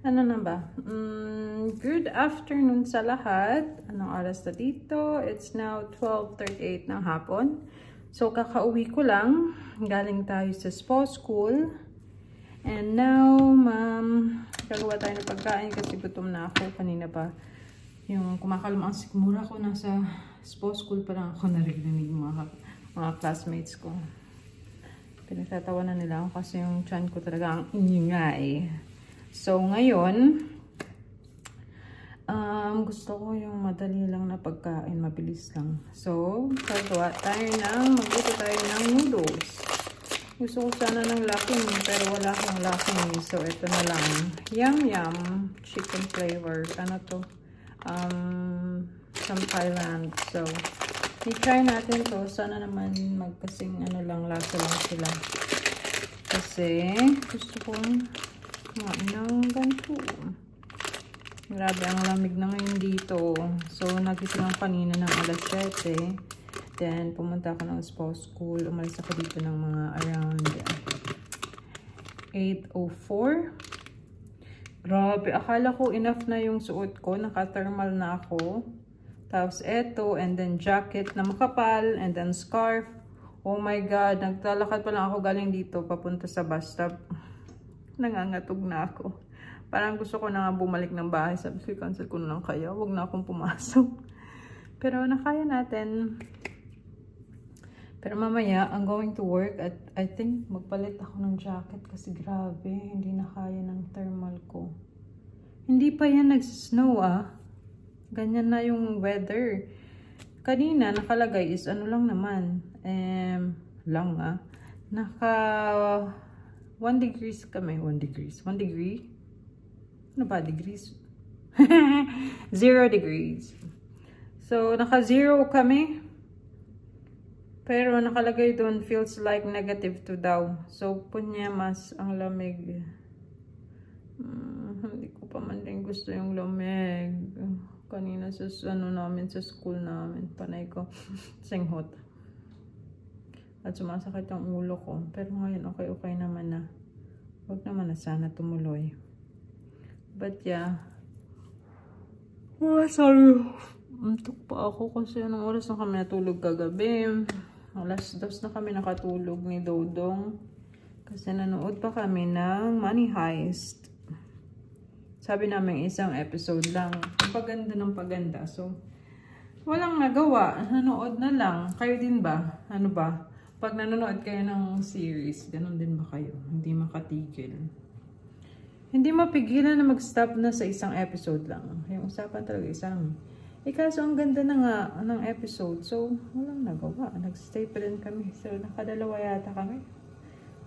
Ano na ba? Good afternoon sa lahat. Anong oras na dito? It's now 12:38 ng hapon. So, kakauwi ko lang. Galing tayo sa spa school. And now, gagawa tayo ng pagkain kasi gutom na ako. Kanina pa yung kumakalma ang sikmura ko. Nasa spa school pa lang ako narinig mga classmates ko. Pinagtatawanan nila ako kasi yung chan ko talaga ang ingay. So, ngayon, gusto ko yung madali lang na pagkain, mabilis lang. So, magluto tayo ng noodles. Gusto ko sana ng laking, pero wala akong laking. So, ito na lang. Yum Yum chicken flavor. Ano to? From Thailand. So, i-try natin to. Sana naman magkasing lasa lang sila. Kasi, gusto kong ng ganito. Grabe, ang lamig na ngayon dito. So, nagising ako kanina ng alas 7. Then, pumunta ako ng spa school. Umalis ako dito ng mga around 8:04. Grabe, akala ko enough na yung suot ko. Naka-thermal na ako. Tapos, eto, and then jacket na makapal, and then scarf. Oh my God, naglalakad pa lang ako galing dito, papunta sa bus stop. Nangangatog na ako. Parang gusto ko na nga bumalik ng bahay. Sabi ko, cancel ko na lang kaya. Huwag na akong pumasok. Pero nakaya natin. Pero mamaya, I'm going to work at I think magpalit ako ng jacket kasi grabe. Hindi na kaya ng thermal ko. Hindi pa yan nagsisnow Ganyan na yung weather. Kanina, nakalagay is ano lang naman. Naka 1 degrees kami. 1 degree? Ano ba degrees? 0 degrees. So, naka 0 kami. Pero nakalagay doon, feels like -2 daw. So, punya mas ang lamig. Hindi ko pa man din gusto yung lamig. Kanina sa sa school namin, panay ko singhot. At sumasakit ang ulo ko. Pero ngayon, okay naman na. Huwag naman na sana tumuloy. But yeah. Oh, sorry. Antok pa ako kasi anong oras na kami natulog kagabi. Alas 2 na kami nakatulog ni Dodong. Kasi nanood pa kami ng Money Heist. Sabi namin isang episode lang. Paganda ng paganda. So, walang nagawa. Nanood na lang. Kayo din ba? Ano ba? Pag nanonood kayo ng series, ganun din ba kayo? Hindi makatigil. Hindi mapigilan na mag-stop na sa isang episode lang. Yung usapan talaga isang. Kaso ang ganda na nga ng episode. So, walang nagawa. Nag-stay pa rin kami. So, nakadalawa yata kami.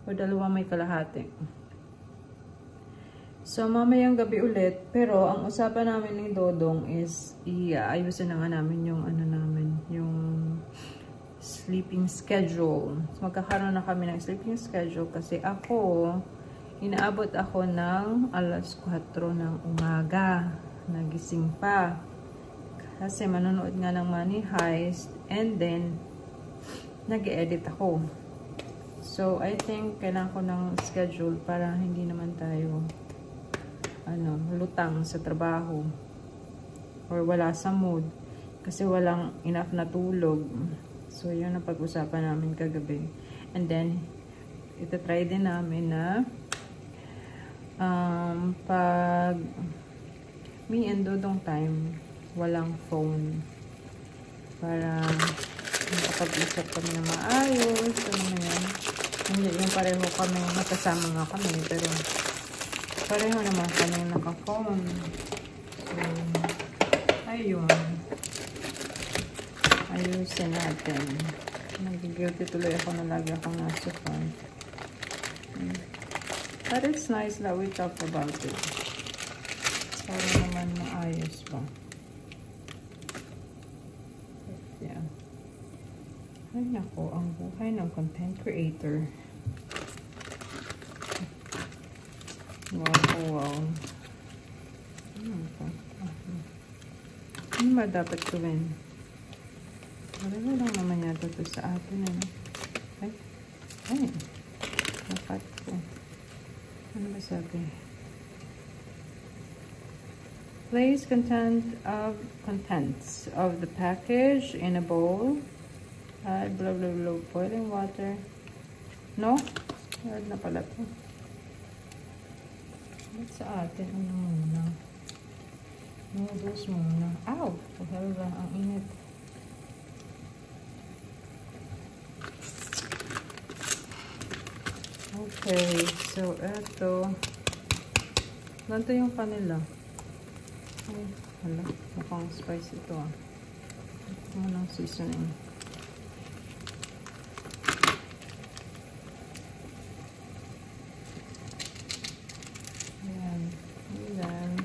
O 2 may kalahati. So, mamayang gabi ulit. Pero, ang usapan namin ni Dodong is iayusin na nga namin yung yung sleeping schedule. So, magkakaroon na kami ng sleeping schedule kasi inaabot ako ng alas 4 ng umaga. Nagising pa. Kasi manonood nga ng Money Heist and then nag-edit ako. So, I think kailangan ko ng schedule para hindi naman tayo lutang sa trabaho or wala sa mood kasi walang enough na tulog. So, yun ang pag-usapan namin kagabi. And then, itatry din namin na pag me and Dodong time, walang phone. Para makapag-usap kami na maayos. Hindi yung pareho kami, magkasama nga kami. Pero, pareho naman kami naka-phone. So, ayun. Ayusin natin. Nag-guilty tuloy ako na lagi akong nasa phone. But it's nice that we talk about it. Para naman maayos pa. Yeah. Ay nako, ang buhay ng content creator. Wow. Ano ba dapat gawin? Marami lang naman yata ito sa atin. Ay. Nakat ko. Ano ba sabi? Place contents of the package in a bowl. Add blah blah blah boiling water. No? Add na pala to. Ba't sa atin? Ano muna? Noodles muna. Ow! The hell ba? Ang init. Okay. So, eto. Ganito yung kanila. Ay, hala. Mukhang spicy ito ah. Ito mo ng seasoning. Ayan. And then,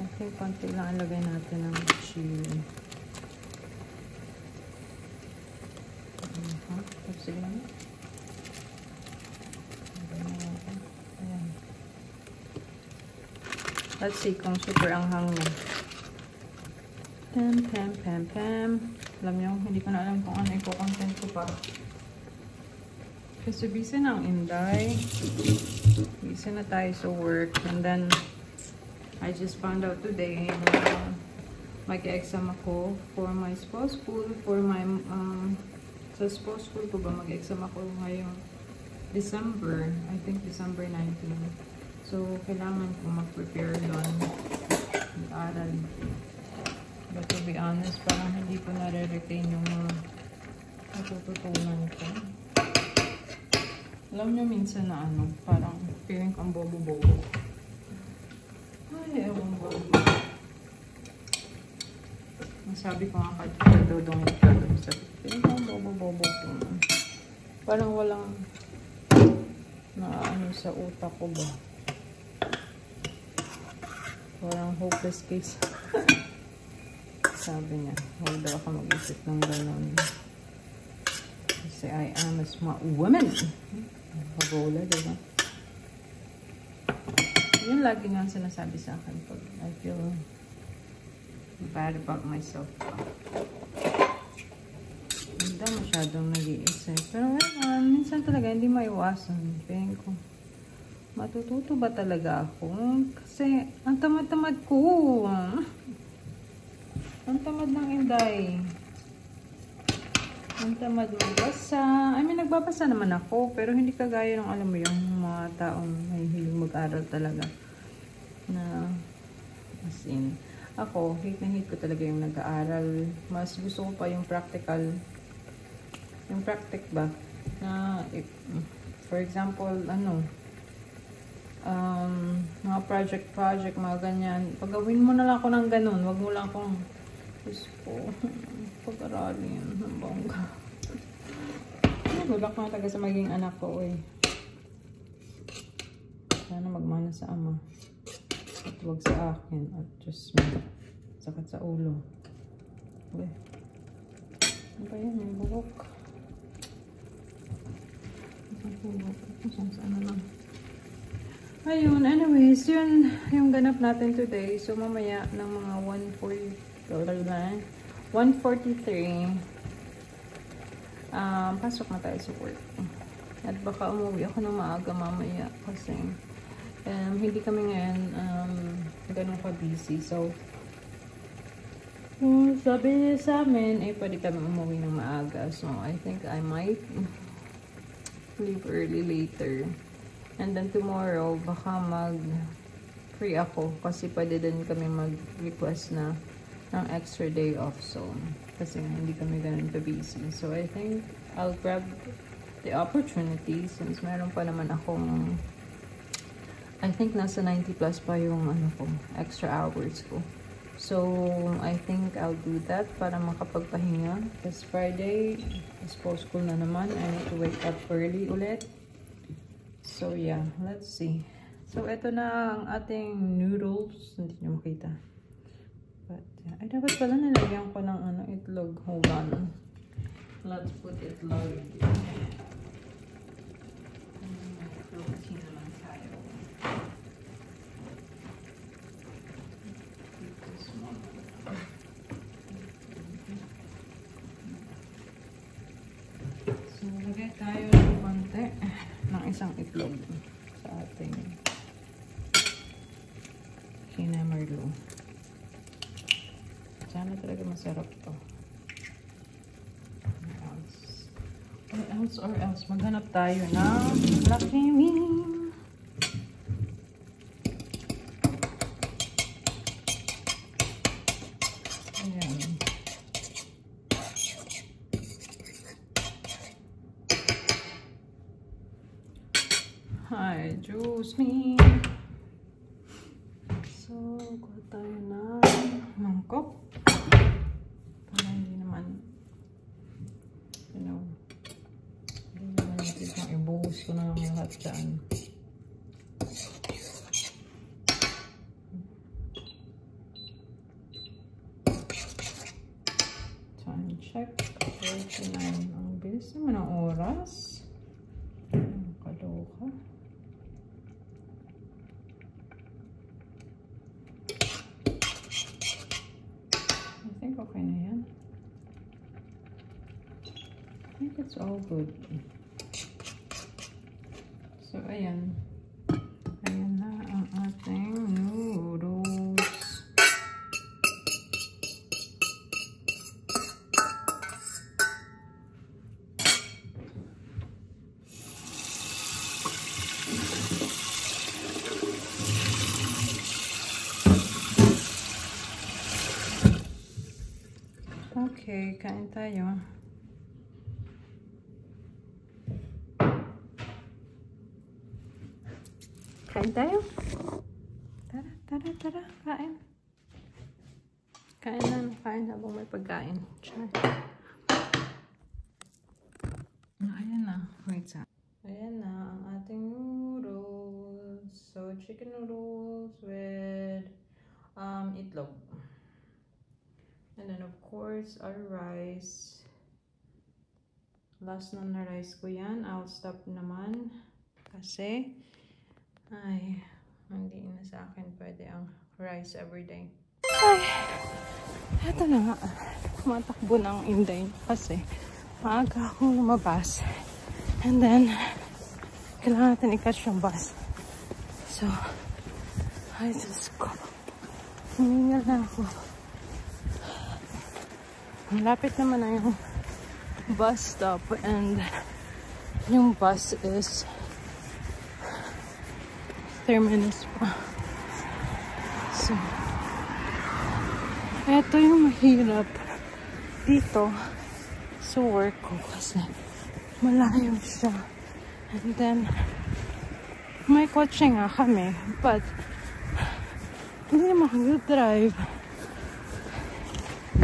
I think konti lang ilagay natin ng chili. Sige lang. Ayan. Let's see kung super anghang niya. Pam, pam, pam, pam. Alam nyo, hindi ko na alam kung ano i-content ko pa. Kasi busy na ang Inday. Busy na tayo sa work. And then, I just found out today na mag-exam ako for my spouse school. For my, sa spouse school ko ba mag-exam ako ngayong December. I think December 19. So, kailangan ko mag-prepare doon. Mag-aral. But to be honest, parang hindi ko nare-retain yung mga natututunan ko. Alam nyo minsan na ano, parang feeling ko ang bobo-bobo. Ay, ewan ba. Sabi ko nga kahit dodong ito. Feeling ko ang bobo-bobo ko. Parang walang na ano sa utak ko ba. Parang hopeless case. Sabi niya, huwag daw ako mag-isip ng gano'n. Kasi I am a smart woman. Kagola, diba? Yun lagi nga sinasabi sa akin pag I feel bad about myself. Hindi daw masyadong nag-iisip. Pero minsan talaga hindi maiwasan. Tingin ko, matututo ba talaga ako? Kasi ang tamad-tamad ko. Ang tamad ng Inday. Ang tamad magbasa. I mean, nagbabasa naman ako. Pero hindi kagaya ng, alam mo, yung mga taong may hiling mag-aral talaga. Na, as in, ako, hate na hate ko talaga yung nag-aaral. Mas gusto ko pa yung practical. Yung practic ba? Na, for example, ano, mga project, mga ganyan. Pagawin mo na lang ako ng ganun. Wag mo lang akong Diyos ko, pag-aralin ng bongga. Bulak na taga sa maging anak ko, eh. Sana magmana sa ama. At huwag sa akin. At just sakit sa ulo. Okay. Ano ba yan? May buhok. Isang buhok. Saan na lang. Ayun, anyways, yun yung ganap natin today. So, mamaya ng mga 1:43, pasok na tayo sa work. At baka umuwi ako ng maaga mamaya kasi hindi kami ngayon ganun ka-busy. So, sabi niya sa amin, pwede kami umuwi ng maaga. So, I think I might leave early later. And then tomorrow, baka mag-free ako kasi pwede din kami mag-request na ng extra day off. So, kasi hindi kami ganun ka-busy. So, I think I'll grab the opportunity since meron pa naman akong I think nasa 90 plus pa yung ano ko, extra hours ko. So, I think I'll do that para makapagpahinga. Because Friday is post-school na naman. I need to wake up early ulit. So, yeah. Let's see. So, ito na ang ating noodles. Hindi nyo makita. But, yeah. Ay, dapat pala nilagyan ko ng ano, itlog. Hold on. Let's put itlog. Protein naman tayo. So, lagay tayo ng konti ng isang itlog sa ating na Merlot. Sana talaga masarap to. Or else, maghanap tayo ng Lucky Me. Ayan. Hi, juice me. So, kuha tayo ng mangkok. Para hindi naman, you know, hindi naman yung ibuhos ko na lang lahat dyan. Time check. 39. Ang bilis naman ang oras. Ang kaloka. I think okay na yan. I think it's all good. So, ayan. Ayan na ang ating noodles. Okay, kain tayo. Kain tayo. Tara, kain. Kain na, kain habang may pagkain. Char. Ayan na. Wait sa. Ayan na ang ating noodles. So, chicken noodles with itlog. And then, of course, our rice. Last na rice ko yan. I'll stop naman. Kasi, ay, hindi na sa akin pwede ang rice everyday. Ay, eto na nga. Matakbo ng Inday. Kasi, maaga akong lumabas. And then, kailangan natin i-catch yung bus. So, ay, Diyos ko. Humingal na ako. Malapit naman na yung bus stop and yung bus is 30 minutes pa. So, eto yung mahirap dito sa work ko kasi malayo siya. And then, may kotse nga kami but hindi naman ako drive.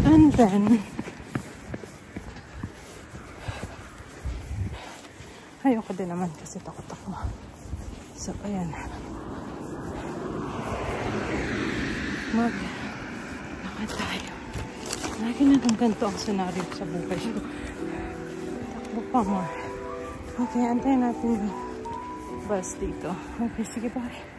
And then, ayoko din naman kasi takot ako. So, ayan. Lakad tayo. Lagi na lang ganito ang scenario sa buhay ko. Takbo pa more. Okay, antayin natin yung bus dito. Okay, sige, bye.